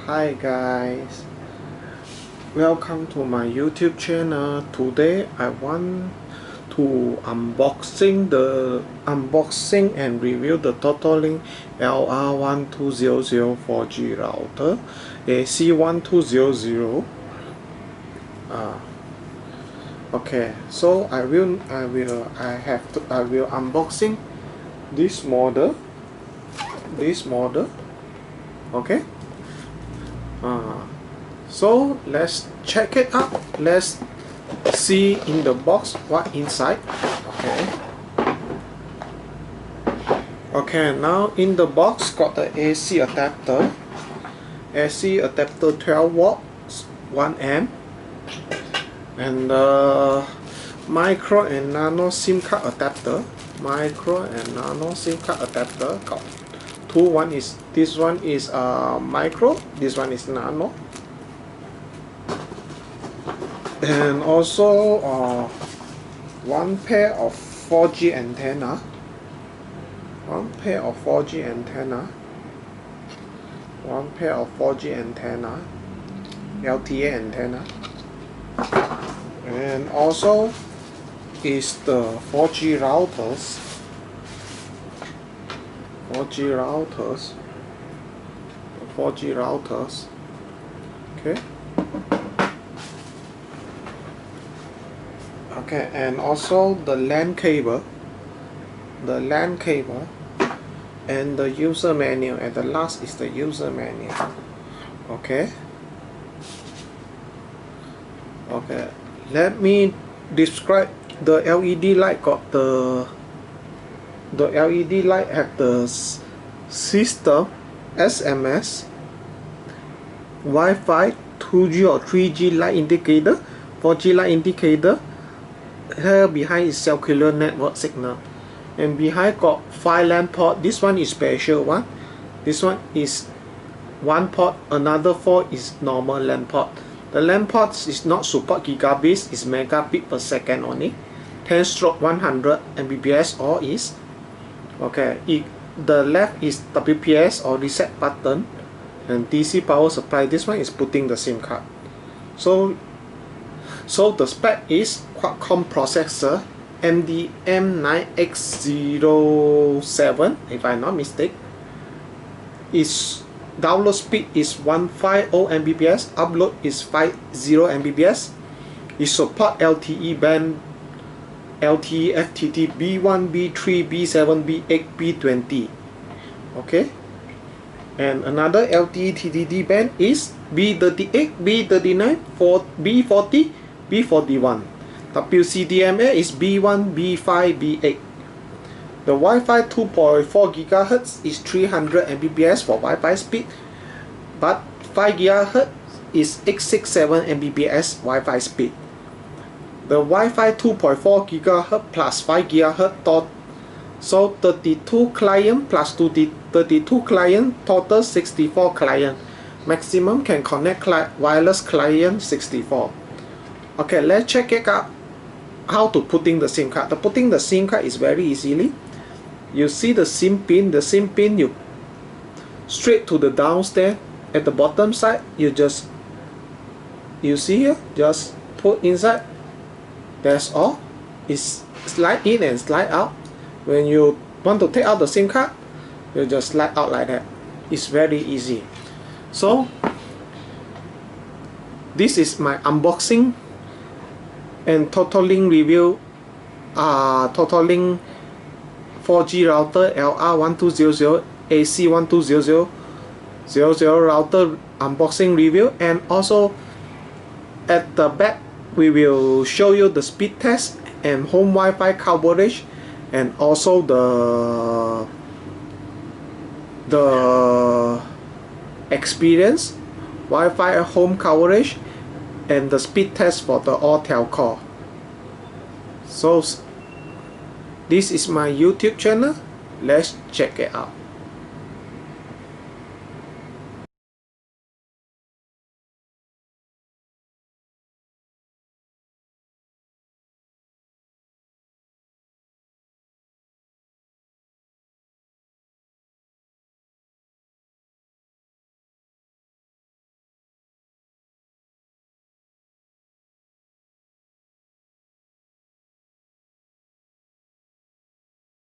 Hi guys, welcome to my YouTube channel. Today I want to unboxing and review the Totolink LR1200 4G router AC1200. Okay, so I will unboxing this model. Okay. So let's check it out. Let's see in the box what inside. Okay, now in the box got the AC adapter 12 watts 1 amp, and the micro and nano SIM card adapter. Got two. This one is micro, this one is nano, and also one pair of 4G antenna, LTA antenna, and also is the 4G routers. Okay, and also the LAN cable, and the user manual. At the last is the user manual. Okay, let me describe the LED light. Got the LED light have the system SMS, Wi-Fi, 2G or 3G light indicator, 4G light indicator. Here behind is cellular network signal, and behind got 5 LAN port. This one is special one. This one is 1 port, another 4 is normal LAN port. The LAN ports is not support gigabits, is megabit per second only. 10/100 Mbps or is okay. The left is WPS or reset button, and DC power supply. This one is putting the SIM card. So the spec is Qualcomm processor MDM9X07, if I'm not mistaken. Its download speed is 150 Mbps, upload is 50 Mbps. It support LTE band, LTE FTT B1, B3, B7, B8, B20. Okay, and another LTE TDD band is B38, B39, B40, B41. WCDMA is B1, B5, B8. The Wi-Fi 2.4 GHz is 300 Mbps for Wi-Fi speed, but 5 GHz is 867 Mbps Wi-Fi speed. The Wi-Fi 2.4 GHz plus 5 GHz so 32 client plus 32 client, total 64 client. Maximum can connect wireless client 64. Okay, let's check it out. How to putting the SIM card. Putting the SIM card is very easily. You see the SIM pin. The SIM pin, you straight to the downstairs at the bottom side. You see here, just put inside. That's all. It's slide in and slide out. When you want to take out the SIM card, you just slide out like that. It's very easy. So this is my unboxing and Totolink review. Totolink 4G router LR1200 AC1200 router unboxing review, and also at the back we will show you the speed test and home Wi-Fi coverage, and also the experience Wi-Fi home coverage, and the speed test for the all telco. So this is my YouTube channel. Let's check it out.